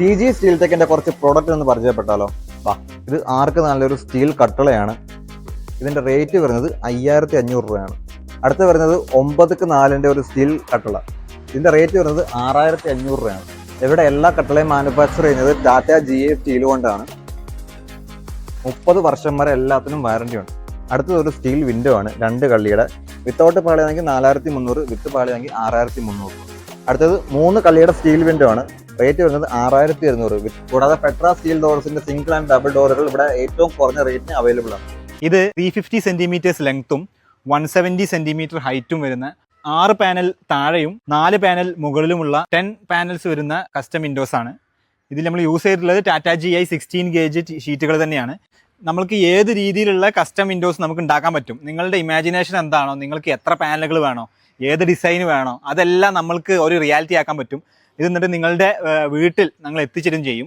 TG steel ടെക്കിന്റെ കുറച്ച് product ഒന്ന് പരിചയപ്പെട്ടാലോ? വാ, ഇത് ആർക്ക് നല്ലൊരു സ്റ്റീൽ കട്ടളയാണ്. ഇതിന്റെ റേറ്റ് വരുന്നത് 5500 രൂപയാണ്. അടുത്ത് വരുന്നത് 9x4 ഒരു സ്റ്റീൽ കട്ടള. ഇതിന്റെ റേറ്റ് വരുന്നത് 6500 രൂപയാണ്. ഇവിടെ എല്ലാ കട്ടളയും മാനുഫാക്ചർ ചെയ്യുന്നത് ടാറ്റ GA സ്റ്റീൽ കൊണ്ടാണ്. 30 വർഷം വരെ എല്ലാത്തിനും വാറന്റി ഉണ്ട്. അടുത്തത് ഒരു സ്റ്റീൽ വിൻഡോ ആണ്, 2 കള്ളിയുടെ. വിത്തൗട്ട് പാളിയാണെങ്കിൽ 4300, വിത്ത് പാളിയാണെങ്കിൽ 6300. അടുത്തത് 3 കള്ളിയുടെ സ്റ്റീൽ വിൻഡോ ആണ്. റേറ്റ് വരുന്നത് 6200. കൂടാതെ പെട്ര സ്റ്റീൽ ഡോർസിന്റെ സിംഗിൾ ആൻഡ് ഡബിൾ ഡോറുകൾ ഇവിടെ ഏറ്റവും കുറഞ്ഞ റേറ്റിന് അവൈലബിൾ ആണ്. ഇത് 350 സെന്റിമീറ്റേഴ്സ് ലെങ്ത്തും 170 സെന്റിമീറ്റർ ഹൈറ്റും വരുന്ന 6 പാനൽ താഴെയും 4 പാനൽ മുകളിലുമുള്ള 10 പാനൽസ് വരുന്ന കസ്റ്റം വിൻഡോസ് ആണ്. ഇതിൽ നമ്മൾ യൂസ് ചെയ്തിട്ടുള്ളത് ടാറ്റ GI 16 ഗേജ് ഷീറ്റുകൾ തന്നെയാണ്. നമ്മൾക്ക് ഏത് രീതിയിലുള്ള കസ്റ്റം വിൻഡോസ് നമുക്ക് ഉണ്ടാക്കാൻ പറ്റും. നിങ്ങളുടെ ഇമാജിനേഷൻ എന്താണോ, നിങ്ങൾക്ക് എത്ര പാനലുകൾ വേണോ, ഏത് ഡിസൈൻ വേണോ, അതെല്ലാം നമ്മൾക്ക് ഒരു റിയാലിറ്റി ആക്കാൻ പറ്റും. ഇത് എന്നിട്ട് നിങ്ങളുടെ വീട്ടിൽ ഞങ്ങൾ എത്തിച്ചേരും ചെയ്യും.